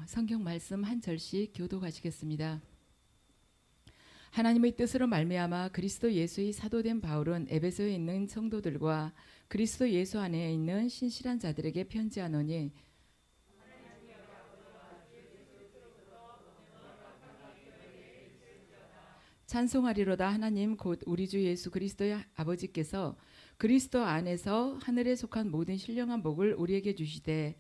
성경 말씀 한 절씩 교독하시겠습니다. 하나님의 뜻으로 말미암아 그리스도 예수의 사도된 바울은 에베소에 있는 성도들과 그리스도 예수 안에 있는 신실한 자들에게 편지하노니 찬송하리로다. 하나님 곧 우리 주 예수 그리스도의 아버지께서 그리스도 안에서 하늘에 속한 모든 신령한 복을 우리에게 주시되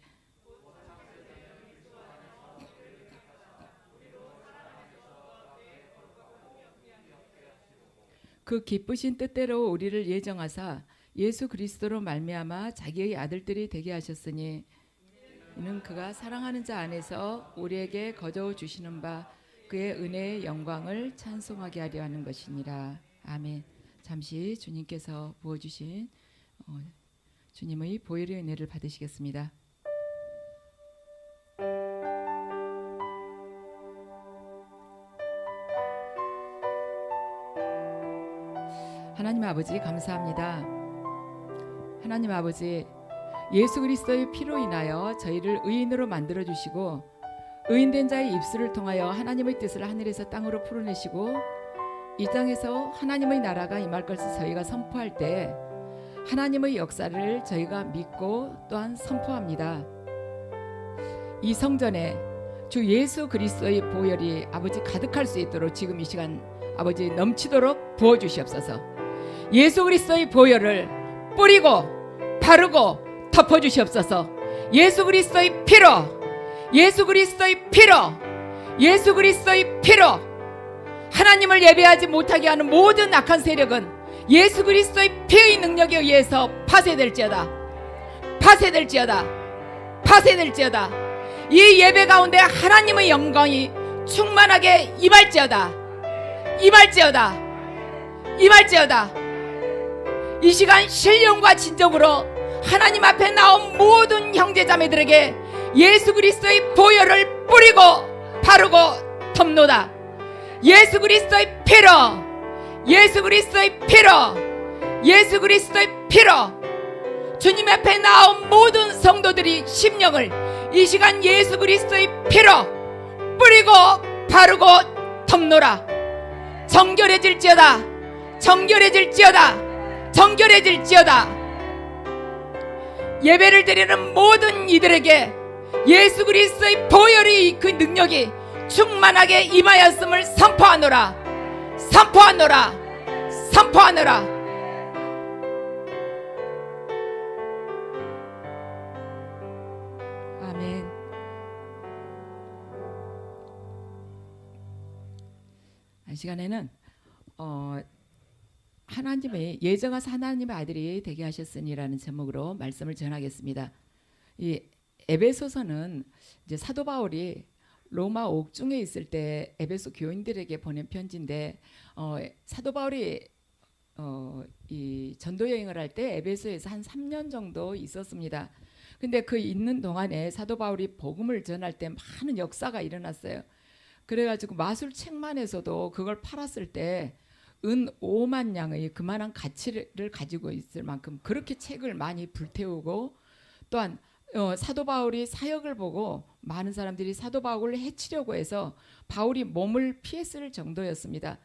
그 기쁘신 뜻대로 우리를 예정하사 예수 그리스도로 말미암아 자기의 아들들이 되게 하셨으니 이는 그가 사랑하는 자 안에서 우리에게 거저 주시는 바 그의 은혜의 영광을 찬송하게 하려 하는 것이니라. 아멘. 잠시 주님께서 부어주신 주님의 보혈의 은혜를 받으시겠습니다. 하나님 아버지 감사합니다. 하나님 아버지, 예수 그리스도의 피로 인하여 저희를 의인으로 만들어 주시고 의인된 자의 입술을 통하여 하나님의 뜻을 하늘에서 땅으로 풀어내시고 이 땅에서 하나님의 나라가 임할 것을 저희가 선포할 때 하나님의 역사를 저희가 믿고 또한 선포합니다. 이 성전에 주 예수 그리스도의 보혈이 아버지 가득할 수 있도록 지금 이 시간 아버지 넘치도록 부어주시옵소서. 예수 그리스도의 보혈을 뿌리고 바르고 덮어주시옵소서. 예수 그리스도의 피로, 예수 그리스도의 피로, 예수 그리스도의 피로 하나님을 예배하지 못하게 하는 모든 악한 세력은 예수 그리스도의 피의 능력에 의해서 파쇄될지어다. 파쇄될지어다. 파쇄될지어다. 이 예배 가운데 하나님의 영광이 충만하게 임할지어다. 임할지어다. 임할지어다. 이 시간 신령과 진정으로 하나님 앞에 나온 모든 형제자매들에게 예수 그리스도의 보혈을 뿌리고 바르고 덮노다. 예수 그리스도의 피로, 예수 그리스도의 피로, 예수 그리스도의 피로 주님 앞에 나온 모든 성도들이 심령을 이 시간 예수 그리스도의 피로 뿌리고 바르고 덮노라. 정결해질지어다. 정결해질지어다. 정결해질지어다. 예배를 드리는 모든 이들에게 예수 그리스도의 보혈이 그 능력이 충만하게 임하였음을 선포하노라. 선포하노라. 선포하노라. 아멘. 이 시간에는 하나님의 예정하사 하나님의 아들이 되게 하셨으니라는 제목으로 말씀을 전하겠습니다. 이 에베소서는 이제 사도 바울이 로마 옥중에 있을 때 에베소 교인들에게 보낸 편지인데 사도 바울이 이 전도 여행을 할 때 에베소에서 한 3년 정도 있었습니다. 근데 그 있는 동안에 사도 바울이 복음을 전할 때 많은 역사가 일어났어요. 그래가지고 마술책만에서도 그걸 팔았을 때 은 5만 양의 그만한 가치를 가지고 있을 만큼 그렇게 책을 많이 불태우고 또한 사도 바울이 사역을 보고 많은 사람들이 사도 바울을 해치려고 해서 바울이 몸을 피했을 정도였습니다.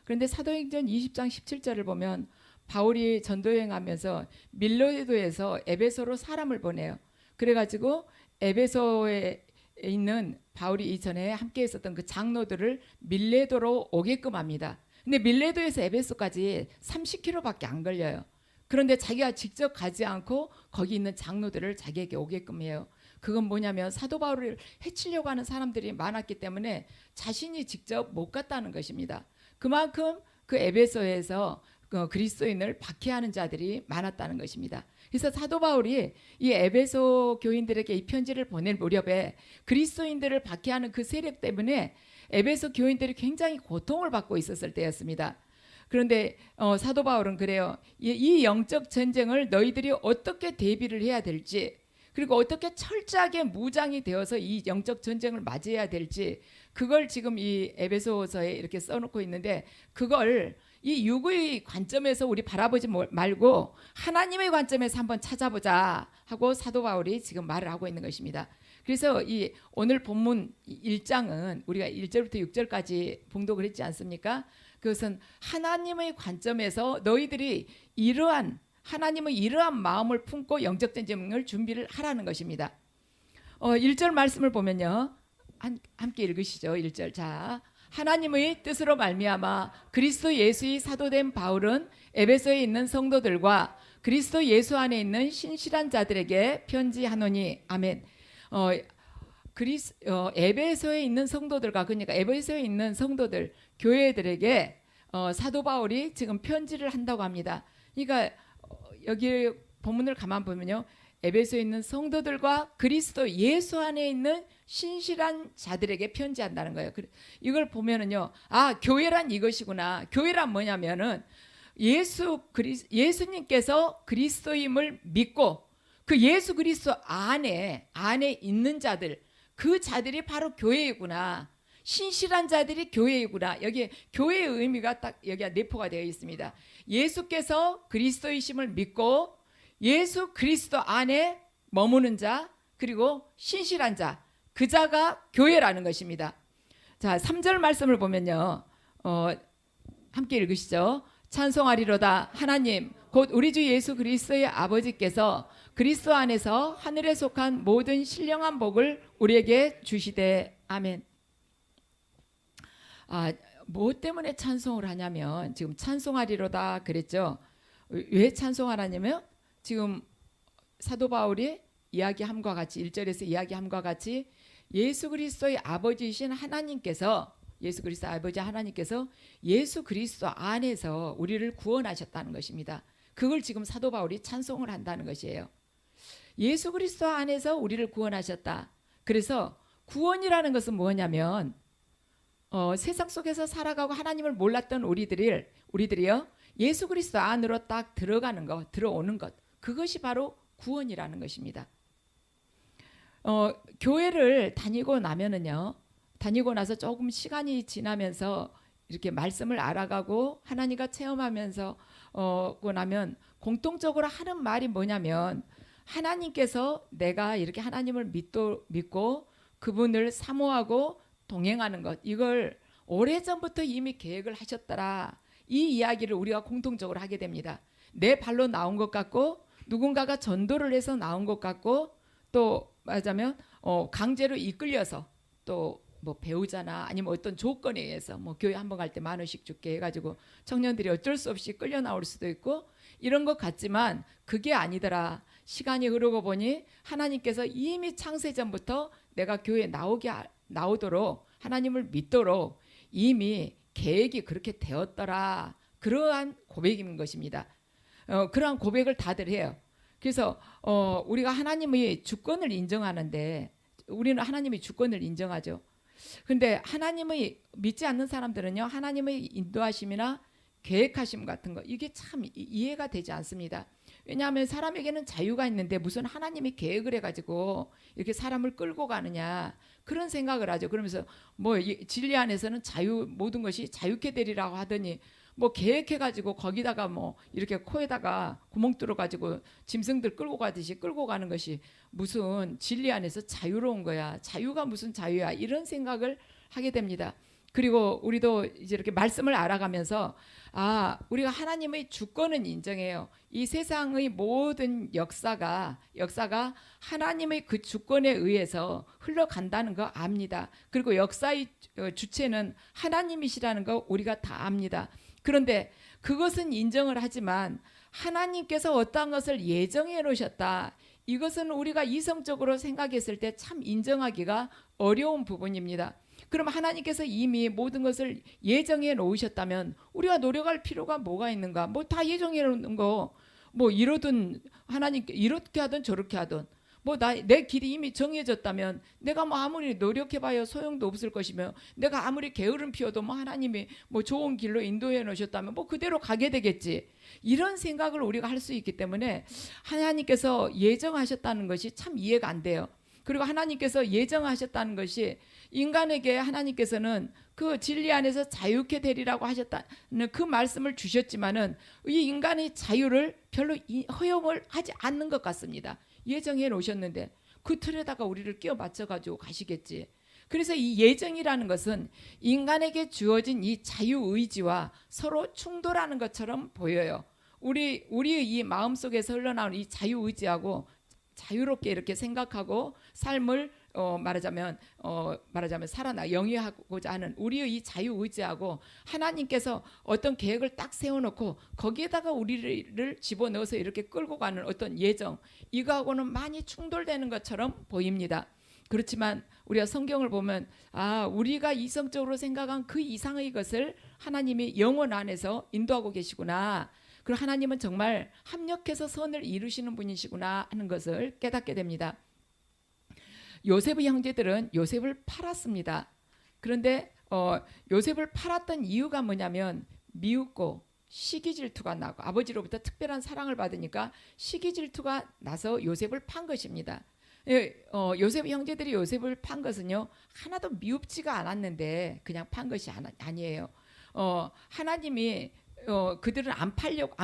그런데 사도행전 20장 17절을 보면 바울이 전도여행하면서 밀레도에서 에베소로 사람을 보내요. 그래가지고 에베소에 있는 바울이 이전에 함께 있었던 그 장로들을 밀레도로 오게끔 합니다. 근데 밀레도에서 에베소까지 30km밖에 안 걸려요. 그런데 자기가 직접 가지 않고 거기 있는 장로들을 자기에게 오게끔 해요. 그건 뭐냐면 사도 바울을 해치려고 하는 사람들이 많았기 때문에 자신이 직접 못 갔다는 것입니다. 그만큼 그 에베소에서 그리스도인을 박해하는 자들이 많았다는 것입니다. 그래서 사도 바울이 이 에베소 교인들에게 이 편지를 보낼 무렵에 그리스도인들을 박해하는 그 세력 때문에 에베소 교인들이 굉장히 고통을 받고 있었을 때였습니다. 그런데 사도 바울은 그래요. 이 영적 전쟁을 너희들이 어떻게 대비를 해야 될지 그리고 어떻게 철저하게 무장이 되어서 이 영적 전쟁을 맞이해야 될지 그걸 지금 이 에베소서에 이렇게 써놓고 있는데 그걸 이 육의 관점에서 우리 바라보지 말고 하나님의 관점에서 한번 찾아보자 하고 사도 바울이 지금 말을 하고 있는 것입니다. 그래서 이 오늘 본문 1장은 우리가 1절부터 6절까지 봉독을 했지 않습니까? 그것은 하나님의 관점에서 너희들이 이러한 하나님의 이러한 마음을 품고 영적 전쟁을 준비를 하라는 것입니다. 1절 말씀을 보면요. 함께 읽으시죠. 1절. 자, 하나님의 뜻으로 말미암아 그리스도 예수의 사도된 바울은 에베소에 있는 성도들과 그리스도 예수 안에 있는 신실한 자들에게 편지하노니. 아멘. 에베소에 있는 성도들과, 그러니까 에베소에 있는 성도들, 교회들에게 사도 바울이 지금 편지를 한다고 합니다. 그러니까 여기 본문을 가만 보면요, 에베소에 있는 성도들과 그리스도 예수 안에 있는 신실한 자들에게 편지한다는 거예요. 이걸 보면은요, 아, 교회란 이것이구나. 교회란 뭐냐면은 예수님께서 그리스도임을 믿고 그 예수 그리스도 안에 있는 자들, 그 자들이 바로 교회이구나. 신실한 자들이 교회이구나. 여기에 교회의 의미가 딱 여기가 내포가 되어 있습니다. 예수께서 그리스도이심을 믿고 예수 그리스도 안에 머무는 자, 그리고 신실한 자, 그 자가 교회라는 것입니다. 자, 3절 말씀을 보면요, 함께 읽으시죠. 찬송하리로다 하나님 곧 우리 주 예수 그리스도의 아버지께서 그리스도 안에서 하늘에 속한 모든 신령한 복을 우리에게 주시되. 아멘. 뭐 때문에 찬송을 하냐면, 지금 찬송하리로다 그랬죠. 왜 찬송하라냐면 지금 사도 바울이 이야기함과 같이 1절에서 이야기함과 같이 예수 그리스도의 아버지이신 하나님께서, 예수 그리스도 아버지 하나님께서 예수 그리스도 안에서 우리를 구원하셨다는 것입니다. 그걸 지금 사도 바울이 찬송을 한다는 것이에요. 예수 그리스도 안에서 우리를 구원하셨다. 그래서 구원이라는 것은 뭐냐면 세상 속에서 살아가고 하나님을 몰랐던 우리들이요, 예수 그리스도 안으로 딱 들어가는 것, 들어오는 것, 그것이 바로 구원이라는 것입니다. 교회를 다니고 나서 조금 시간이 지나면서 이렇게 말씀을 알아가고 하나님과 체험하면서 나면 공통적으로 하는 말이 뭐냐면, 하나님께서 내가 이렇게 하나님을 믿고 그분을 사모하고 동행하는 것, 이걸 오래전부터 이미 계획을 하셨더라. 이 이야기를 우리가 공통적으로 하게 됩니다. 내 발로 나온 것 같고, 누군가가 전도를 해서 나온 것 같고, 또 말하자면 강제로 이끌려서, 또 뭐 배우자나 아니면 어떤 조건에 의해서 뭐 교회 한번 갈 때 10,000원씩 줄게 해가지고 청년들이 어쩔 수 없이 끌려 나올 수도 있고, 이런 것 같지만 그게 아니더라. 시간이 흐르고 보니 하나님께서 이미 창세전부터 내가 교회에 나오도록, 하나님을 믿도록 이미 계획이 그렇게 되었더라. 그러한 고백인 것입니다. 그러한 고백을 다들 해요. 그래서 우리가 하나님의 주권을 인정하는데, 우리는 하나님의 주권을 인정하죠. 근데 하나님의 믿지 않는 사람들은요, 하나님의 인도하심이나 계획하심 같은 거, 이게 참 이해가 되지 않습니다. 왜냐하면 사람에게는 자유가 있는데 무슨 하나님이 계획을 해가지고 이렇게 사람을 끌고 가느냐, 그런 생각을 하죠. 그러면서 뭐 진리 안에서는 모든 것이 자유케 되리라고 하더니 뭐 계획해가지고 거기다가 뭐 이렇게 코에다가 구멍 뚫어가지고 짐승들 끌고 가듯이 끌고 가는 것이 무슨 진리 안에서 자유로운 거야. 자유가 무슨 자유야. 이런 생각을 하게 됩니다. 그리고 우리도 이제 이렇게 말씀을 알아가면서 우리가 하나님의 주권은 인정해요. 이 세상의 모든 역사가 하나님의 그 주권에 의해서 흘러간다는 거 압니다. 그리고 역사의 주체는 하나님이시라는 거 우리가 다 압니다. 그런데 그것은 인정을 하지만 하나님께서 어떠한 것을 예정해 놓으셨다, 이것은 우리가 이성적으로 생각했을 때 참 인정하기가 어려운 부분입니다. 그럼 하나님께서 이미 모든 것을 예정해 놓으셨다면 우리가 노력할 필요가 뭐가 있는가? 뭐 다 예정해 놓는 거, 뭐 이러든 하나님께 이렇게 하든 저렇게 하든 뭐 내 길이 이미 정해졌다면 내가 뭐 아무리 노력해봐야 소용도 없을 것이며, 내가 아무리 게으름 피워도 뭐 하나님이 뭐 좋은 길로 인도해 놓으셨다면 뭐 그대로 가게 되겠지. 이런 생각을 우리가 할 수 있기 때문에 하나님께서 예정하셨다는 것이 참 이해가 안 돼요. 그리고 하나님께서 예정하셨다는 것이 인간에게 하나님께서는 그 진리 안에서 자유케 되리라고 하셨다는 그 말씀을 주셨지만은 이 인간의 자유를 별로 허용을 하지 않는 것 같습니다. 예정해 놓으셨는데 그 틀에다가 우리를 끼워 맞춰 가지고 가시겠지. 그래서 이 예정이라는 것은 인간에게 주어진 이 자유의지와 서로 충돌하는 것처럼 보여요. 우리의 이 마음속에서 흘러나오는 이 자유의지하고 자유롭게 이렇게 생각하고 삶을 말하자면 영위하고자 하는 우리의 이 자유의지하고 하나님께서 어떤 계획을 딱 세워놓고 거기에다가 우리를 집어넣어서 이렇게 끌고 가는 어떤 예정, 이거하고는 많이 충돌되는 것처럼 보입니다. 그렇지만 우리가 성경을 보면 우리가 이성적으로 생각한 그 이상의 것을 하나님이 영혼 안에서 인도하고 계시구나. 그리고 하나님은 정말 합력해서 선을 이루시는 분이시구나 하는 것을 깨닫게 됩니다. 요셉의 형제들은 요셉을 팔았습니다. 그런데 요셉을 팔았던 이유가 뭐냐면 미웃고 시기질투가 나고 아버지로부터 특별한 사랑을 받으니까 시기질투가 나서 요셉을 판 것입니다. 요셉 형제들이 요셉을 판 것은요 하나도 미흡지가 않았는데 그냥 판 것이 아니에요. 하나님이 그들은 안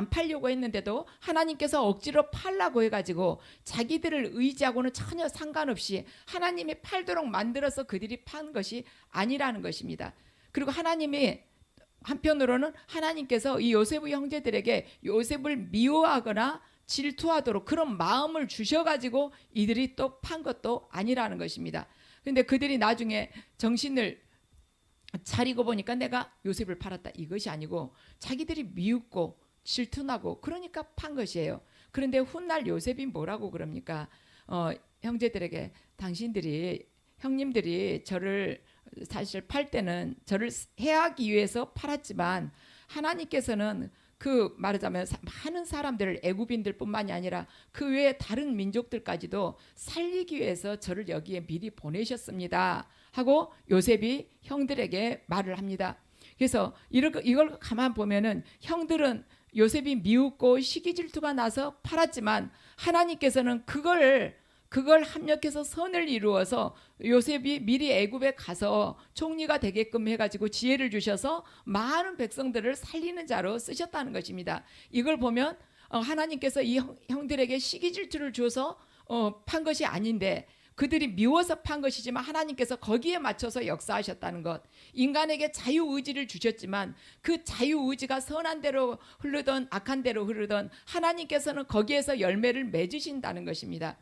팔려고 했는데도 하나님께서 억지로 팔라고 해가지고 자기들을 의지하고는 전혀 상관없이 하나님이 팔도록 만들어서 그들이 판 것이 아니라는 것입니다. 그리고 하나님이 한편으로는 하나님께서 이 요셉의 형제들에게 요셉을 미워하거나 질투하도록 그런 마음을 주셔가지고 이들이 또 판 것도 아니라는 것입니다. 그런데 그들이 나중에 정신을 차리고 보니까 내가 요셉을 팔았다 이것이 아니고 자기들이 미웃고 질투나고 그러니까 판 것이에요. 그런데 훗날 요셉이 뭐라고 그럽니까? 형제들에게 형님들이 저를 사실 팔 때는 저를 해하기 위해서 팔았지만 하나님께서는 말하자면 많은 사람들을 애굽인들 뿐만이 아니라 그 외에 다른 민족들까지도 살리기 위해서 저를 여기에 미리 보내셨습니다 하고 요셉이 형들에게 말을 합니다. 그래서 이걸 가만 보면은 형들은 요셉이 미웃고 시기질투가 나서 팔았지만 하나님께서는 그걸 합력해서 선을 이루어서 요셉이 미리 애굽에 가서 총리가 되게끔 해가지고 지혜를 주셔서 많은 백성들을 살리는 자로 쓰셨다는 것입니다. 이걸 보면 하나님께서 이 형들에게 시기질투를 줘서 판 것이 아닌데 그들이 미워서 판 것이지만 하나님께서 거기에 맞춰서 역사하셨다는 것. 인간에게 자유의지를 주셨지만 그 자유의지가 선한 대로 흐르던 악한 대로 흐르던 하나님께서는 거기에서 열매를 맺으신다는 것입니다.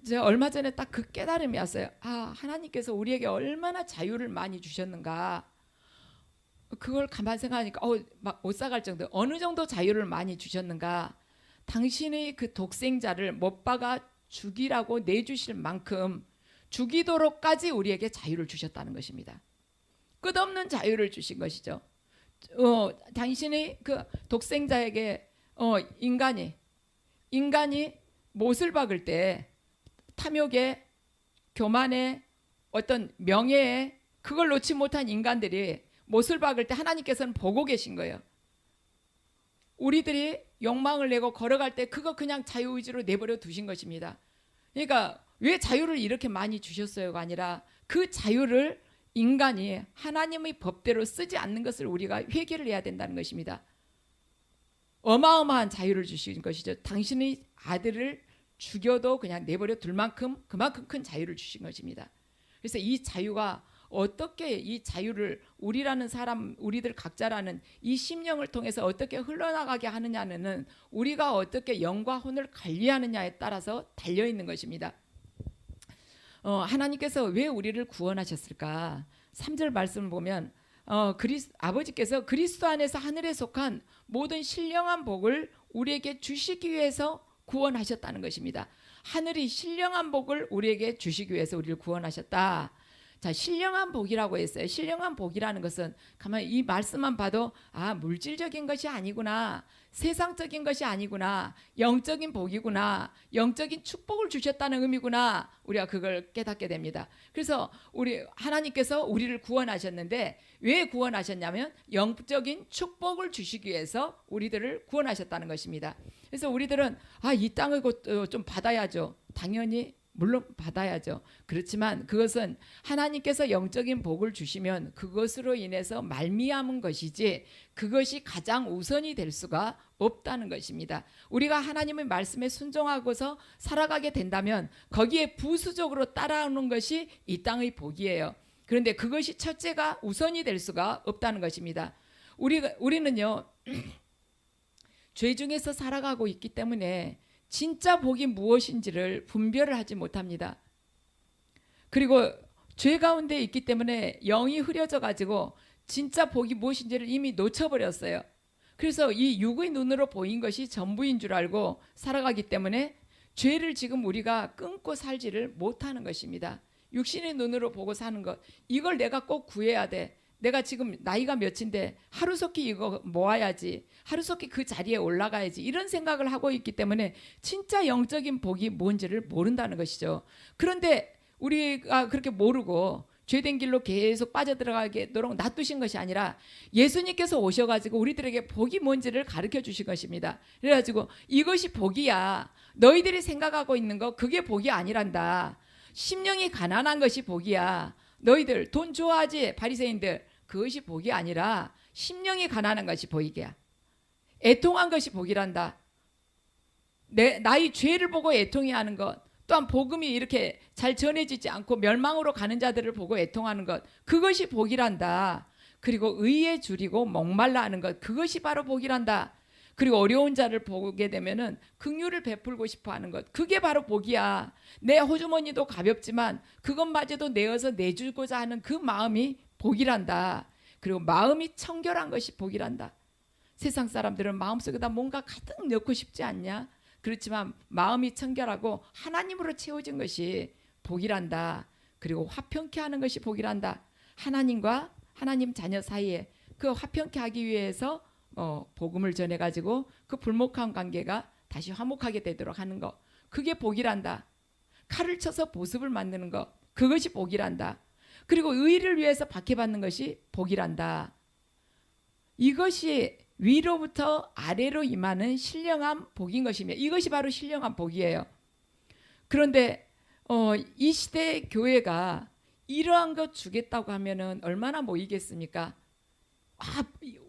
제가 얼마 전에 딱 그 깨달음이 왔어요. 하나님께서 우리에게 얼마나 자유를 많이 주셨는가. 그걸 가만 생각하니까 막 못 사갈 정도. 어느 정도 자유를 많이 주셨는가. 당신의 그 독생자를 못 박아 죽이라고 내주실 만큼 죽이도록까지 우리에게 자유를 주셨다는 것입니다. 끝없는 자유를 주신 것이죠. 당신의 그 독생자에게 인간이 못을 박을 때 탐욕에 교만에 어떤 명예에 그걸 놓지 못한 인간들이 못을 박을 때 하나님께서는 보고 계신 거예요. 우리들이 욕망을 내고 걸어갈 때 그거 그냥 자유의지로 내버려 두신 것입니다. 그러니까 왜 자유를 이렇게 많이 주셨어요가 아니라 그 자유를 인간이 하나님의 법대로 쓰지 않는 것을 우리가 회개를 해야 된다는 것입니다. 어마어마한 자유를 주신 것이죠. 당신의 아들을 죽여도 그냥 내버려 둘 만큼 그만큼 큰 자유를 주신 것입니다. 그래서 이 자유가 어떻게 이 자유를 우리들 각자라는 이 심령을 통해서 어떻게 흘러나가게 하느냐는 우리가 어떻게 영과 혼을 관리하느냐에 따라서 달려있는 것입니다. 하나님께서 왜 우리를 구원하셨을까? 3절 말씀을 보면 아버지께서 그리스도 안에서 하늘에 속한 모든 신령한 복을 우리에게 주시기 위해서 구원하셨다는 것입니다. 하늘이 신령한 복을 우리에게 주시기 위해서 우리를 구원하셨다. 자, 신령한 복이라고 했어요. 신령한 복이라는 것은 가만히 이 말씀만 봐도 물질적인 것이 아니구나, 세상적인 것이 아니구나, 영적인 복이구나, 영적인 축복을 주셨다는 의미구나, 우리가 그걸 깨닫게 됩니다. 그래서 하나님께서 우리를 구원하셨는데 왜 구원하셨냐면 영적인 축복을 주시기 위해서 우리들을 구원하셨다는 것입니다. 그래서 우리들은 이 땅을 좀 받아야죠. 당연히 물론 받아야죠. 그렇지만 그것은 하나님께서 영적인 복을 주시면 그것으로 인해서 말미암은 것이지 그것이 가장 우선이 될 수가 없다는 것입니다. 우리가 하나님의 말씀에 순종하고서 살아가게 된다면 거기에 부수적으로 따라오는 것이 이 땅의 복이에요. 그런데 그것이 첫째가 우선이 될 수가 없다는 것입니다. 우리는요 죄 중에서 살아가고 있기 때문에 진짜 복이 무엇인지를 분별을 하지 못합니다. 그리고 죄 가운데 있기 때문에 영이 흐려져 가지고 진짜 복이 무엇인지를 이미 놓쳐버렸어요. 그래서 이 육의 눈으로 보인 것이 전부인 줄 알고 살아가기 때문에 죄를 지금 우리가 끊고 살지를 못하는 것입니다. 육신의 눈으로 보고 사는 것, 이걸 내가 꼭 구해야 돼. 내가 지금 나이가 몇인데 하루속히 이거 모아야지, 하루속히 그 자리에 올라가야지, 이런 생각을 하고 있기 때문에 진짜 영적인 복이 뭔지를 모른다는 것이죠. 그런데 우리가 그렇게 모르고 죄된 길로 계속 빠져들어가도록 놔두신 것이 아니라 예수님께서 오셔가지고 우리들에게 복이 뭔지를 가르쳐 주신 것입니다. 그래가지고 이것이 복이야. 너희들이 생각하고 있는 거 그게 복이 아니란다. 심령이 가난한 것이 복이야. 너희들 돈 좋아하지 바리새인들, 그것이 복이 아니라 심령이 가난한 것이 복이야. 애통한 것이 복이란다. 나의 죄를 보고 애통해하는 것, 또한 복음이 이렇게 잘 전해지지 않고 멸망으로 가는 자들을 보고 애통하는 것, 그것이 복이란다. 그리고 의에 줄이고 목말라 하는 것, 그것이 바로 복이란다. 그리고 어려운 자를 보게 되면은 긍휼을 베풀고 싶어 하는 것, 그게 바로 복이야. 내 호주머니도 가볍지만 그것마저도 내어서 내주고자 하는 그 마음이 복이란다. 그리고 마음이 청결한 것이 복이란다. 세상 사람들은 마음속에다 뭔가 가득 넣고 싶지 않냐? 그렇지만 마음이 청결하고 하나님으로 채워진 것이 복이란다. 그리고 화평케 하는 것이 복이란다. 하나님과 하나님 자녀 사이에 그 화평케 하기 위해서 복음을 전해가지고 그 불목한 관계가 다시 화목하게 되도록 하는 것, 그게 복이란다. 칼을 쳐서 보습을 만드는 것, 그것이 복이란다. 그리고 의를 위해서 박해받는 것이 복이란다. 이것이 위로부터 아래로 임하는 신령한 복인 것이며 이것이 바로 신령한 복이에요. 그런데 이 시대 교회가 이러한 것 주겠다고 하면은 얼마나 모이겠습니까?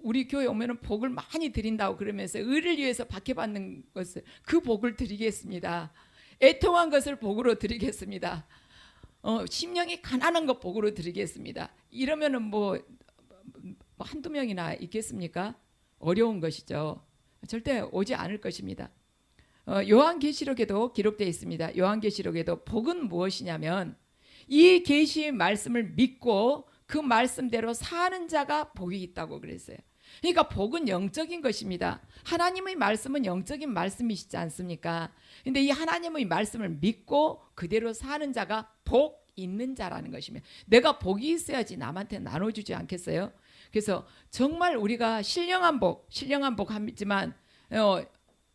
우리 교회 오면은 복을 많이 드린다고 그러면서 의를 위해서 박해받는 것을, 그 복을 드리겠습니다. 애통한 것을 복으로 드리겠습니다. 심령이 가난한 것 복으로 드리겠습니다. 이러면은 뭐 한두 명이나 있겠습니까? 어려운 것이죠. 절대 오지 않을 것입니다. 요한계시록에도 기록되어 있습니다. 요한계시록에도 복은 무엇이냐면 이 계시의 말씀을 믿고 그 말씀대로 사는 자가 복이 있다고 그랬어요. 그러니까 복은 영적인 것입니다. 하나님의 말씀은 영적인 말씀이시지 않습니까? 근데 이 하나님의 말씀을 믿고 그대로 사는 자가 복 있는 자라는 것이며, 내가 복이 있어야지 남한테 나눠주지 않겠어요? 그래서 정말 우리가 신령한 복 하지만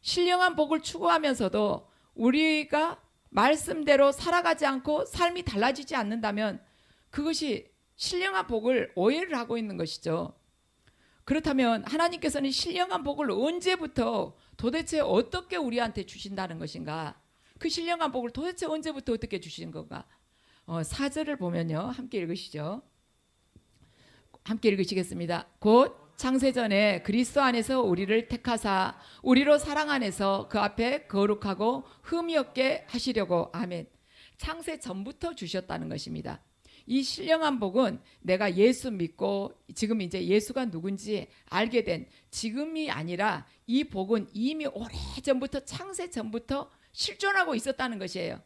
신령한 복을 추구하면서도 우리가 말씀대로 살아가지 않고 삶이 달라지지 않는다면 그것이 신령한 복을 오해를 하고 있는 것이죠. 그렇다면 하나님께서는 신령한 복을 언제부터 도대체 어떻게 우리한테 주신다는 것인가? 그 신령한 복을 도대체 언제부터 어떻게 주신 건가? 4절을 보면요, 함께 읽으시죠. 함께 읽으시겠습니다. 곧 창세전에 그리스도 안에서 우리를 택하사 우리로 사랑 안에서 그 앞에 거룩하고 흠이 없게 하시려고. 아멘. 창세 전부터 주셨다는 것입니다. 이 신령한 복은 내가 예수 믿고 지금 이제 예수가 누군지 알게 된 지금이 아니라 이 복은 이미 오래전부터, 창세 전부터 실존하고 있었다는 것이에요.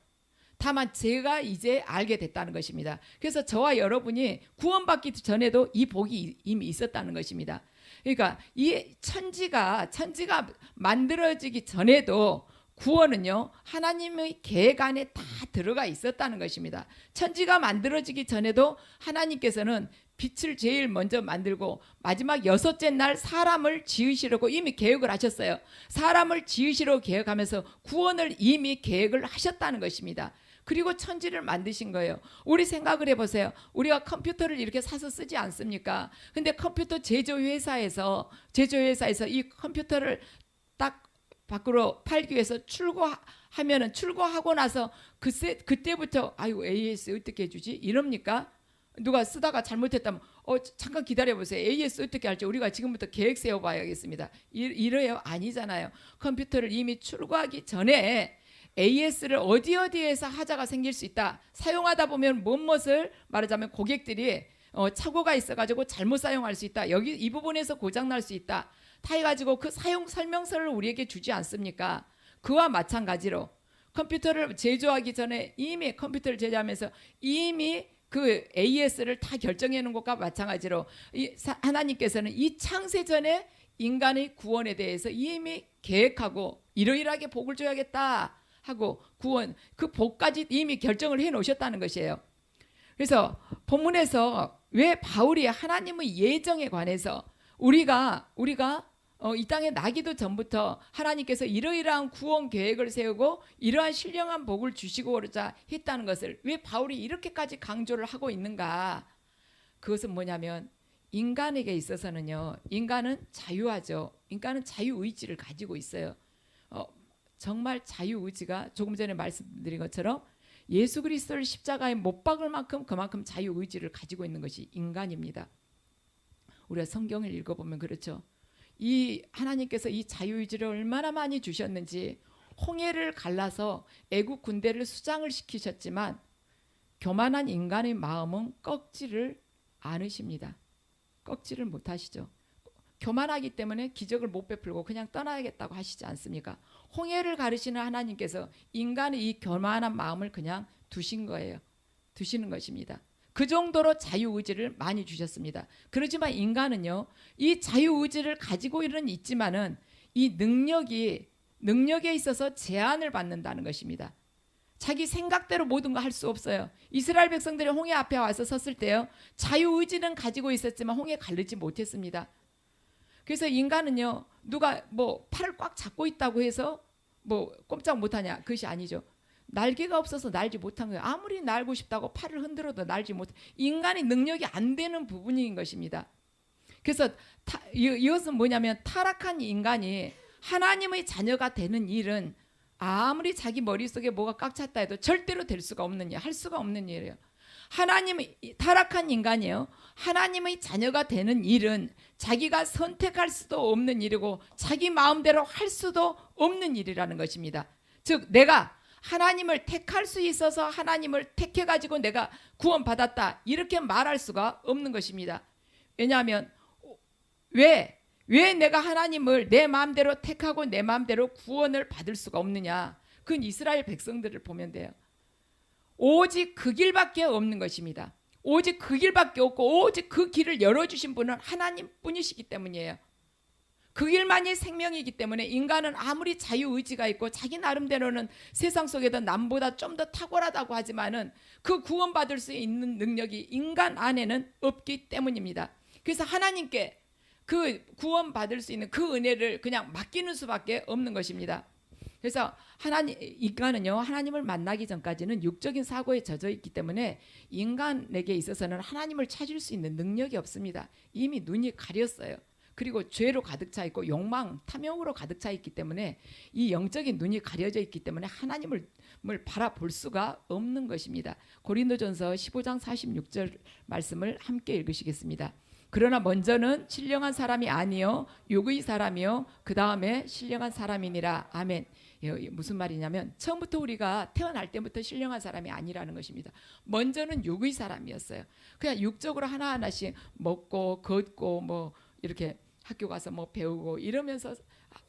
다만 제가 이제 알게 됐다는 것입니다. 그래서 저와 여러분이 구원받기 전에도 이 복이 이미 있었다는 것입니다. 그러니까 이 천지가 만들어지기 전에도 구원은요, 하나님의 계획 안에 다 들어가 있었다는 것입니다. 천지가 만들어지기 전에도 하나님께서는 빛을 제일 먼저 만들고 마지막 6째 날 사람을 지으시려고 이미 계획을 하셨어요. 사람을 지으시려고 계획하면서 구원을 이미 계획을 하셨다는 것입니다. 그리고 천지를 만드신 거예요. 우리 생각을 해보세요. 우리가 컴퓨터를 이렇게 사서 쓰지 않습니까? 근데 컴퓨터 제조회사에서 이 컴퓨터를 딱 밖으로 팔기 위해서 출고하면은 출고하고 나서 그때부터 아유 AS 어떻게 해주지 이럽니까? 누가 쓰다가 잘못했다면 잠깐 기다려보세요. AS 어떻게 할지 우리가 지금부터 계획 세워봐야겠습니다. 이래요? 아니잖아요. 컴퓨터를 이미 출고하기 전에 AS를 어디에서 하자가 생길 수 있다. 사용하다 보면 무엇을 말하자면 고객들이 착오가 있어가지고 잘못 사용할 수 있다. 여기 이 부분에서 고장 날 수 있다. 다 해가지고 그 사용 설명서를 우리에게 주지 않습니까? 그와 마찬가지로 컴퓨터를 제조하기 전에 이미 컴퓨터를 제조하면서 이미 그 AS를 다 결정해 놓은 것과 마찬가지로 하나님께서는 이 창세 전에 인간의 구원에 대해서 이미 계획하고 이러이러하게 복을 줘야겠다 하고 구원 그 복까지 이미 결정을 해 놓으셨다는 것이에요. 그래서 본문에서 왜 바울이 하나님의 예정에 관해서 우리가 이 땅에 나기도 전부터 하나님께서 이러이러한 구원 계획을 세우고 이러한 신령한 복을 주시고자 했다는 것을 왜 바울이 이렇게까지 강조를 하고 있는가? 그것은 뭐냐면 인간에게 있어서는요. 인간은 자유하죠. 인간은 자유의지를 가지고 있어요. 정말 자유의지가 조금 전에 말씀드린 것처럼 예수 그리스도를 십자가에 못 박을 만큼 그만큼 자유의지를 가지고 있는 것이 인간입니다. 우리가 성경을 읽어보면 그렇죠. 이 하나님께서 이 자유의지를 얼마나 많이 주셨는지 홍해를 갈라서 애국 군대를 수장을 시키셨지만 교만한 인간의 마음은 꺾지를 않으십니다. 꺾지를 못하시죠. 교만하기 때문에 기적을 못 베풀고 그냥 떠나야겠다고 하시지 않습니까? 홍해를 가르시는 하나님께서 인간의 이 교만한 마음을 그냥 두신 거예요. 두시는 것입니다. 그 정도로 자유의지를 많이 주셨습니다. 그렇지만 인간은요, 이 자유의지를 가지고 있지만은 이 능력에 있어서 제한을 받는다는 것입니다. 자기 생각대로 모든 거 할 수 없어요. 이스라엘 백성들이 홍해 앞에 와서 섰을 때요, 자유의지는 가지고 있었지만 홍해 가르지 못했습니다. 그래서 인간은요, 누가 뭐 팔을 꽉 잡고 있다고 해서 뭐 꼼짝 못하냐? 그것이 아니죠. 날개가 없어서 날지 못한 거예요. 아무리 날고 싶다고 팔을 흔들어도 날지 못. 인간의 능력이 안 되는 부분인 것입니다. 그래서 이것은 뭐냐면 타락한 인간이 하나님의 자녀가 되는 일은 아무리 자기 머릿속에 뭐가 꽉 찼다 해도 절대로 될 수가 없는 일, 할 수가 없는 일이에요. 타락한 인간이에요. 하나님의 자녀가 되는 일은 자기가 선택할 수도 없는 일이고 자기 마음대로 할 수도 없는 일이라는 것입니다. 즉 내가 하나님을 택할 수 있어서 하나님을 택해가지고 내가 구원받았다 이렇게 말할 수가 없는 것입니다. 왜냐하면 왜 내가 하나님을 내 마음대로 택하고 내 마음대로 구원을 받을 수가 없느냐? 그건 이스라엘 백성들을 보면 돼요. 오직 그 길밖에 없는 것입니다. 오직 그 길밖에 없고 오직 그 길을 열어주신 분은 하나님뿐이시기 때문이에요. 그 길만이 생명이기 때문에 인간은 아무리 자유의지가 있고 자기 나름대로는 세상 속에도 남보다 좀 더 탁월하다고 하지만은 그 구원받을 수 있는 능력이 인간 안에는 없기 때문입니다. 그래서 하나님께 그 구원받을 수 있는 그 은혜를 그냥 맡기는 수밖에 없는 것입니다. 그래서 인간은요, 하나님을 만나기 전까지는 육적인 사고에 젖어 있기 때문에 인간에게 있어서는 하나님을 찾을 수 있는 능력이 없습니다. 이미 눈이 가렸어요. 그리고 죄로 가득 차 있고 욕망, 탐욕으로 가득 차 있기 때문에 이 영적인 눈이 가려져 있기 때문에 하나님을 바라볼 수가 없는 것입니다. 고린도전서 15장 46절 말씀을 함께 읽으시겠습니다. 그러나 먼저는 신령한 사람이 아니요 육의 사람이요 그 다음에 신령한 사람이니라. 아멘. 무슨 말이냐면 처음부터 우리가 태어날 때부터 신령한 사람이 아니라는 것입니다. 먼저는 육의 사람이었어요. 그냥 육적으로 하나하나씩 먹고 걷고 뭐 이렇게 학교 가서 뭐 배우고 이러면서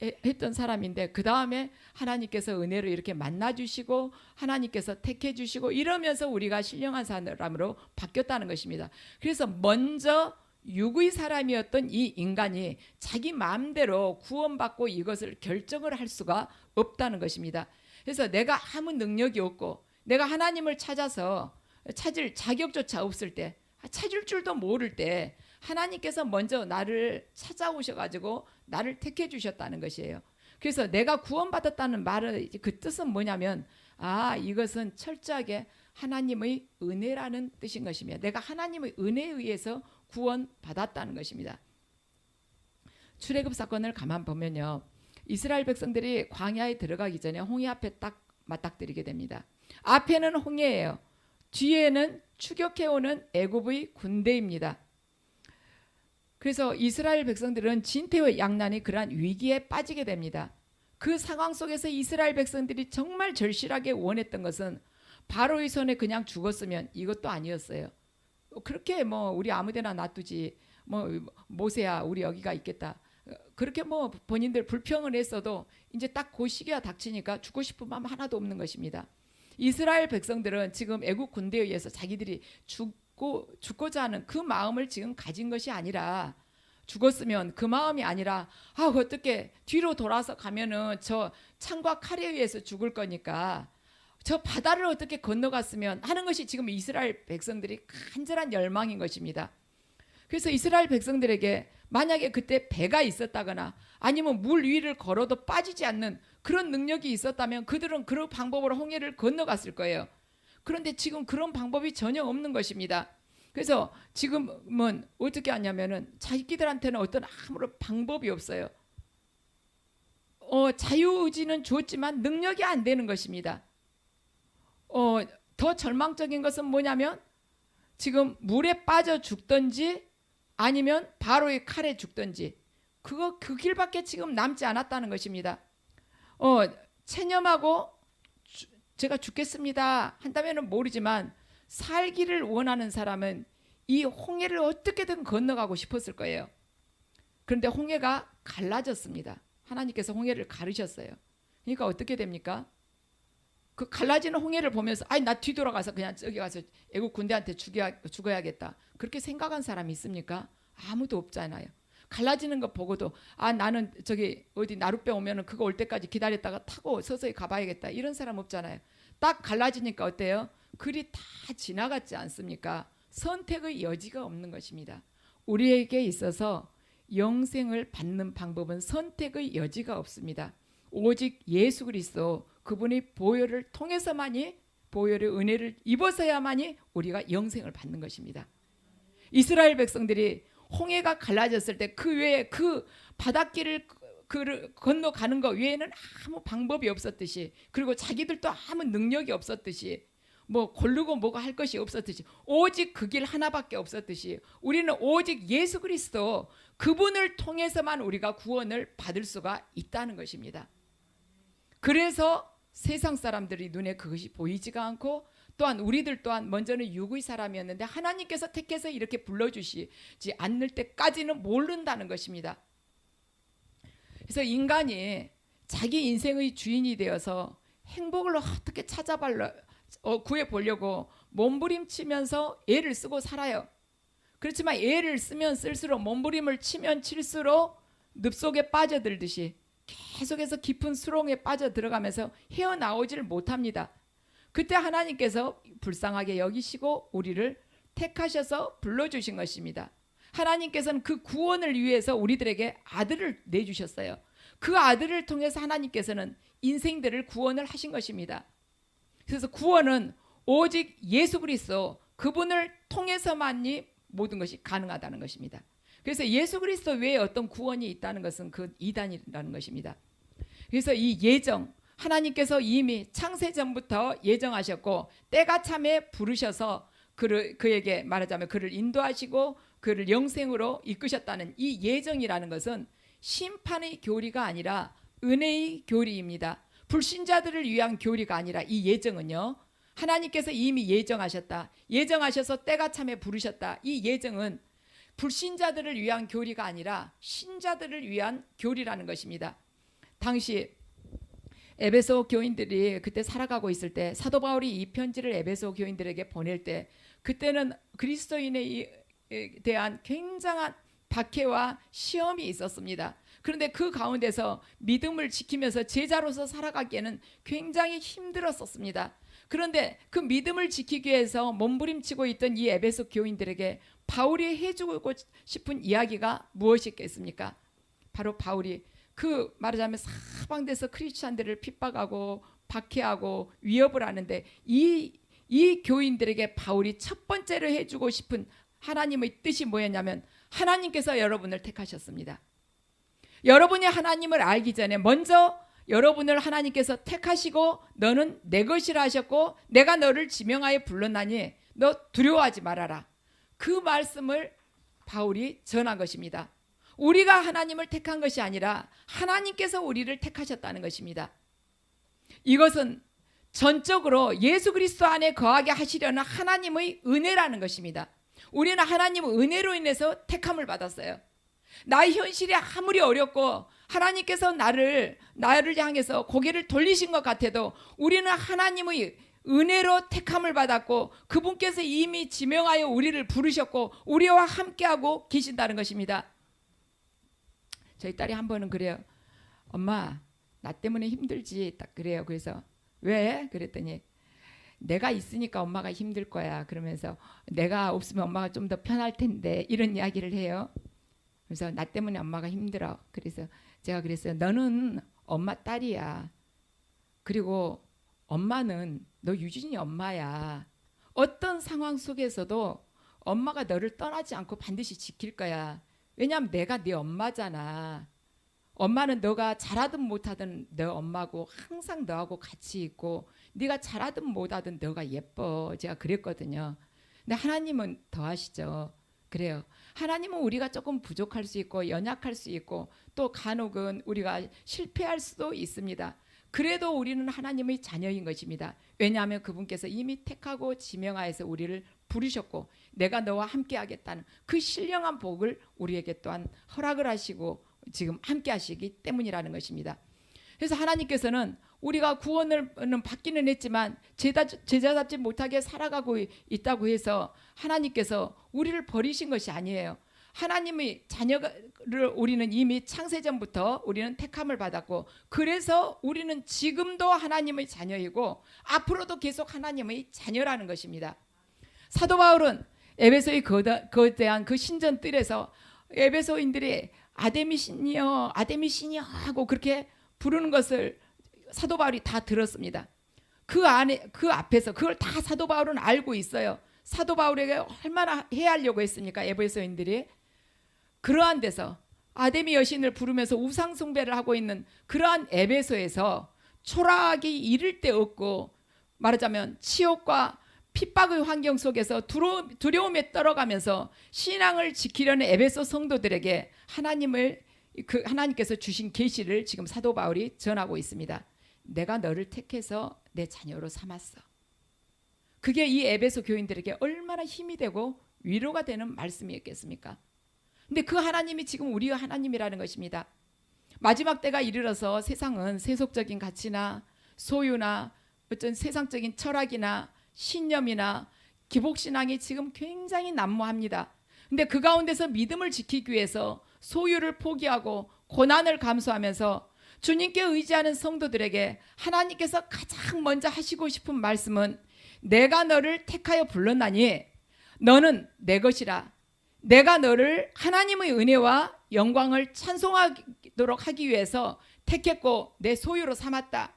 했던 사람인데 그 다음에 하나님께서 은혜로 이렇게 만나주시고 하나님께서 택해주시고 이러면서 우리가 신령한 사람으로 바뀌었다는 것입니다. 그래서 먼저 육의 사람이었던 이 인간이 자기 마음대로 구원받고 이것을 결정을 할 수가 없다는 것입니다. 그래서 내가 아무 능력이 없고 내가 하나님을 찾아서 찾을 자격조차 없을 때, 찾을 줄도 모를 때 하나님께서 먼저 나를 찾아오셔가지고 나를 택해 주셨다는 것이에요. 그래서 내가 구원받았다는 말은 그 뜻은 뭐냐면 이것은 철저하게 하나님의 은혜라는 뜻인 것이며 내가 하나님의 은혜에 의해서 구원받았다는 것입니다. 출애굽 사건을 가만 보면요, 이스라엘 백성들이 광야에 들어가기 전에 홍해 앞에 딱 맞닥뜨리게 됩니다. 앞에는 홍해예요. 뒤에는 추격해오는 애굽의 군대입니다. 그래서 이스라엘 백성들은 진퇴양난의 그러한 위기에 빠지게 됩니다. 그 상황 속에서 이스라엘 백성들이 정말 절실하게 원했던 것은 바로의 손에 그냥 죽었으면 이것도 아니었어요. 그렇게 뭐 우리 아무데나 놔두지, 뭐 모세야 우리 여기가 있겠다, 그렇게 뭐 본인들 불평을 했어도 이제 딱 그 시기가 닥치니까 죽고 싶은 마음 하나도 없는 것입니다. 이스라엘 백성들은 지금 애국 군대에 의해서 자기들이 죽고자 하는 그 마음을 지금 가진 것이 아니라, 죽었으면 그 마음이 아니라 어떻게 뒤로 돌아서 가면은 저 창과 칼에 의해서 죽을 거니까 저 바다를 어떻게 건너갔으면 하는 것이 지금 이스라엘 백성들이 간절한 열망인 것입니다. 그래서 이스라엘 백성들에게 만약에 그때 배가 있었다거나 아니면 물 위를 걸어도 빠지지 않는 그런 능력이 있었다면 그들은 그런 방법으로 홍해를 건너갔을 거예요. 그런데 지금 그런 방법이 전혀 없는 것입니다. 그래서 지금은 어떻게 하냐면은 자기들한테는 어떤 아무런 방법이 없어요. 자유의지는 줬지만 능력이 안 되는 것입니다. 더 절망적인 것은 뭐냐면 지금 물에 빠져 죽든지 아니면 바로의 칼에 죽든지 그 길밖에 지금 남지 않았다는 것입니다. 체념하고 제가 죽겠습니다 한다면은 모르지만 살기를 원하는 사람은 이 홍해를 어떻게든 건너가고 싶었을 거예요. 그런데 홍해가 갈라졌습니다. 하나님께서 홍해를 가르셨어요. 그러니까 어떻게 됩니까? 그 갈라지는 홍해를 보면서 나 뒤돌아가서 그냥 저기 가서 애국 군대한테 죽어야겠다, 그렇게 생각한 사람이 있습니까? 아무도 없잖아요. 갈라지는 거 보고도 나는 저기 어디 나룻배 오면은 그거 올 때까지 기다렸다가 타고 서서히 가봐야겠다, 이런 사람 없잖아요. 딱 갈라지니까 어때요? 글이 다 지나갔지 않습니까? 선택의 여지가 없는 것입니다. 우리에게 있어서 영생을 받는 방법은 선택의 여지가 없습니다. 오직 예수 그리스도 그분의 보혈을 통해서만이, 보혈의 은혜를 입어서야만이 우리가 영생을 받는 것입니다. 이스라엘 백성들이 홍해가 갈라졌을 때 그 외에 그 바닷길을 건너가는 것 외에는 아무 방법이 없었듯이, 그리고 자기들도 아무 능력이 없었듯이, 뭐 고르고 뭐가 할 것이 없었듯이, 오직 그 길 하나밖에 없었듯이 우리는 오직 예수 그리스도 그분을 통해서만 우리가 구원을 받을 수가 있다는 것입니다. 그래서 세상 사람들이 눈에 그것이 보이지가 않고, 또한 우리들 또한 먼저는 육의 사람이었는데 하나님께서 택해서 이렇게 불러주시지 않을 때까지는 모른다는 것입니다. 그래서 인간이 자기 인생의 주인이 되어서 행복을 어떻게 구해보려고 몸부림치면서 애를 쓰고 살아요. 그렇지만 애를 쓰면 쓸수록, 몸부림을 치면 칠수록 늪속에 빠져들듯이 계속해서 깊은 수렁에 빠져들어가면서 헤어나오지를 못합니다. 그때 하나님께서 불쌍하게 여기시고 우리를 택하셔서 불러주신 것입니다. 하나님께서는 그 구원을 위해서 우리들에게 아들을 내주셨어요. 그 아들을 통해서 하나님께서는 인생들을 구원을 하신 것입니다. 그래서 구원은 오직 예수 그리스도 그분을 통해서만이 모든 것이 가능하다는 것입니다. 그래서 예수 그리스도 외에 어떤 구원이 있다는 것은 그 이단이라는 것입니다. 그래서 이 예정, 하나님께서 이미 창세전부터 예정하셨고 때가 참에 부르셔서 그에게 말하자면 그를 인도하시고 그를 영생으로 이끄셨다는 이 예정이라는 것은 심판의 교리가 아니라 은혜의 교리입니다. 불신자들을 위한 교리가 아니라 이 예정은요, 하나님께서 이미 예정하셨다, 예정하셔서 때가 참에 부르셨다, 이 예정은 불신자들을 위한 교리가 아니라 신자들을 위한 교리라는 것입니다. 당시 에베소 교인들이 그때 살아가고 있을 때 사도 바울이 이 편지를 에베소 교인들에게 보낼 때 그때는 그리스도인에 대한 굉장한 박해와 시험이 있었습니다. 그런데 그 가운데서 믿음을 지키면서 제자로서 살아가기에는 굉장히 힘들었었습니다. 그런데 그 믿음을 지키기 위해서 몸부림치고 있던 이 에베소 교인들에게 바울이 해주고 싶은 이야기가 무엇이겠습니까? 바로 바울이 그 말하자면 사방돼서 크리스찬들을 핍박하고 박해하고 위협을 하는데 이 교인들에게 바울이 첫 번째로 해주고 싶은 하나님의 뜻이 뭐였냐면 하나님께서 여러분을 택하셨습니다. 여러분이 하나님을 알기 전에 먼저 여러분을 하나님께서 택하시고 너는 내 것이라 하셨고 내가 너를 지명하여 불렀나니 너 두려워하지 말아라. 그 말씀을 바울이 전한 것입니다. 우리가 하나님을 택한 것이 아니라 하나님께서 우리를 택하셨다는 것입니다. 이것은 전적으로 예수 그리스도 안에 거하게 하시려는 하나님의 은혜라는 것입니다. 우리는 하나님의 은혜로 인해서 택함을 받았어요. 나의 현실이 아무리 어렵고 하나님께서 나를 향해서 고개를 돌리신 것 같아도 우리는 하나님의 은혜로 택함을 받았고 그분께서 이미 지명하여 우리를 부르셨고 우리와 함께하고 계신다는 것입니다. 저희 딸이 한 번은 그래요. 엄마, 나 때문에 힘들지. 딱 그래요. 그래서 왜? 그랬더니 내가 있으니까 엄마가 힘들 거야. 그러면서 내가 없으면 엄마가 좀 더 편할 텐데 이런 이야기를 해요. 그래서 나 때문에 엄마가 힘들어. 그래서 제가 그랬어요. 너는 엄마 딸이야. 그리고 엄마는 너 유진이 엄마야. 어떤 상황 속에서도 엄마가 너를 떠나지 않고 반드시 지킬 거야. 왜냐하면 내가 네 엄마잖아. 엄마는 너가 잘하든 못하든 너 엄마고 항상 너하고 같이 있고 네가 잘하든 못하든 너가 예뻐. 제가 그랬거든요. 근데 하나님은 더 하시죠. 그래요. 하나님은 우리가 조금 부족할 수 있고 연약할 수 있고 또 간혹은 우리가 실패할 수도 있습니다. 그래도 우리는 하나님의 자녀인 것입니다. 왜냐하면 그분께서 이미 택하고 지명하여서 우리를 부르셨고 내가 너와 함께 하겠다는 그 신령한 복을 우리에게 또한 허락을 하시고 지금 함께 하시기 때문이라는 것입니다. 그래서 하나님께서는 우리가 구원을 받기는 했지만 제자답지 못하게 살아가고 있다고 해서 하나님께서 우리를 버리신 것이 아니에요. 하나님의 자녀를 우리는 이미 창세전부터 우리는 택함을 받았고 그래서 우리는 지금도 하나님의 자녀이고 앞으로도 계속 하나님의 자녀라는 것입니다. 사도 바울은 에베소의 거대한 그 신전 뜰에서 에베소인들이 아데미신이여 아데미신이여 하고 그렇게 부르는 것을 사도 바울이 다 들었습니다. 그 앞에서 그걸 다 사도 바울은 알고 있어요. 사도 바울에게 얼마나 해하려고 했습니까? 에베소인들이. 그러한 데서 아데미 여신을 부르면서 우상 숭배를 하고 있는 그러한 에베소에서 초라하기 이를 데 없고 말하자면 치욕과 핍박의 환경 속에서 두려움에 떨어가면서 신앙을 지키려는 에베소 성도들에게 하나님께서 주신 계시를 지금 사도 바울이 전하고 있습니다. 내가 너를 택해서 내 자녀로 삼았어. 그게 이 에베소 교인들에게 얼마나 힘이 되고 위로가 되는 말씀이었겠습니까? 근데 그 하나님이 지금 우리의 하나님이라는 것입니다. 마지막 때가 이르러서 세상은 세속적인 가치나 소유나 어떤 세상적인 철학이나 신념이나 기복신앙이 지금 굉장히 난무합니다. 근데 그 가운데서 믿음을 지키기 위해서 소유를 포기하고 고난을 감수하면서 주님께 의지하는 성도들에게 하나님께서 가장 먼저 하시고 싶은 말씀은 내가 너를 택하여 불렀나니 너는 내 것이라. 내가 너를 하나님의 은혜와 영광을 찬송하도록 하기 위해서 택했고 내 소유로 삼았다.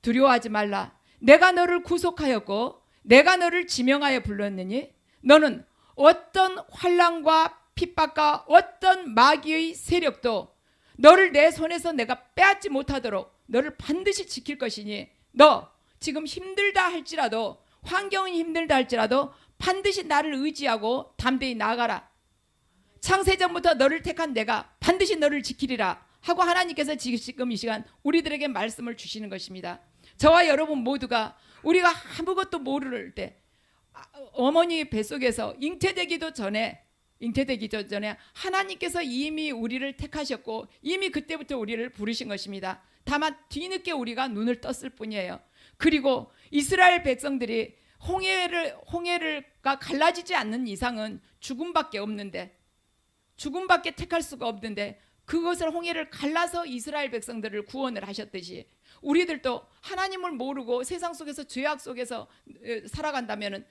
두려워하지 말라. 내가 너를 구속하였고 내가 너를 지명하여 불렀느니 너는 어떤 환난과 핍박과 어떤 마귀의 세력도 너를 내 손에서 내가 빼앗지 못하도록 너를 반드시 지킬 것이니 너 지금 힘들다 할지라도 환경이 힘들다 할지라도 반드시 나를 의지하고 담대히 나아가라. 창세전부터 너를 택한 내가 반드시 너를 지키리라 하고 하나님께서 지금 이 시간 우리들에게 말씀을 주시는 것입니다. 저와 여러분 모두가 우리가 아무것도 모를 때 어머니 뱃속에서 잉태되기 전에 하나님께서 이미 우리를 택하셨고 이미 그때부터 우리를 부르신 것입니다. 다만 뒤늦게 우리가 눈을 떴을 뿐이에요. 그리고 이스라엘 백성들이 홍해가 갈라지지 않는 이상은 죽음밖에 택할 수가 없는데 그것을 홍해를 갈라서 이스라엘 백성들을 구원을 하셨듯이 우리들도 하나님을 모르고 세상 속에서 죄악 속에서 살아간다면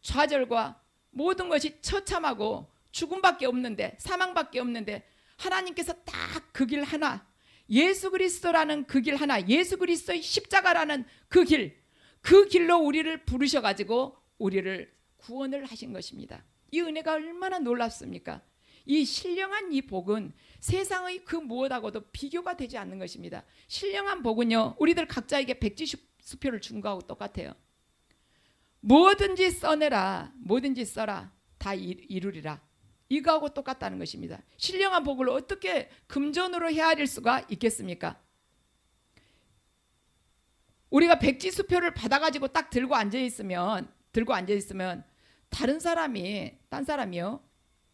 좌절과 모든 것이 처참하고 죽음밖에 없는데 사망밖에 없는데 하나님께서 딱 그 길 하나 예수 그리스도라는 그 길 하나 예수 그리스도의 십자가라는 그 길로 우리를 부르셔가지고 우리를 구원을 하신 것입니다. 이 은혜가 얼마나 놀랍습니까? 이 신령한 이 복은 세상의 그 무엇하고도 비교가 되지 않는 것입니다. 신령한 복은요, 우리들 각자에게 백지수표를 준 거하고 똑같아요. 뭐든지 써내라, 뭐든지 써라, 다 이루리라. 이거하고 똑같다는 것입니다. 신령한 복을 어떻게 금전으로 헤아릴 수가 있겠습니까? 우리가 백지수표를 받아가지고 딱 들고 앉아있으면 다른 사람이, 딴 사람이요,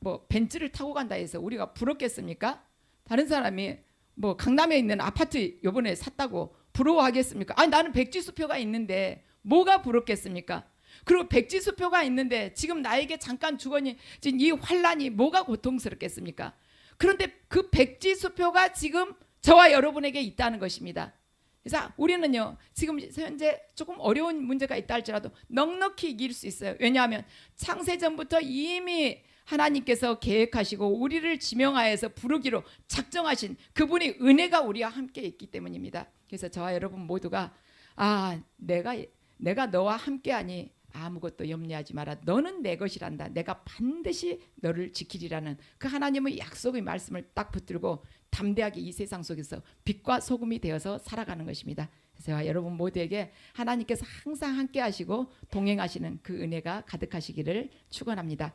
뭐 벤츠를 타고 간다 해서 우리가 부럽겠습니까? 다른 사람이 뭐 강남에 있는 아파트 요번에 샀다고 부러워하겠습니까? 아니, 나는 백지수표가 있는데 뭐가 부럽겠습니까? 그리고 백지수표가 있는데 지금 나에게 잠깐 주거니 이 환란이 뭐가 고통스럽겠습니까? 그런데 그 백지수표가 지금 저와 여러분에게 있다는 것입니다. 그래서 우리는요, 지금 현재 조금 어려운 문제가 있다 할지라도 넉넉히 이길 수 있어요. 왜냐하면 창세전부터 이미 하나님께서 계획하시고 우리를 지명하여서 부르기로 작정하신 그분의 은혜가 우리와 함께 있기 때문입니다. 그래서 저와 여러분 모두가 내가 너와 함께하니 아무것도 염려하지 마라. 너는 내 것이란다. 내가 반드시 너를 지키리라는 그 하나님의 약속의 말씀을 딱 붙들고 담대하게 이 세상 속에서 빛과 소금이 되어서 살아가는 것입니다. 그래서 여러분 모두에게 하나님께서 항상 함께 하시고 동행하시는 그 은혜가 가득하시기를 축원합니다.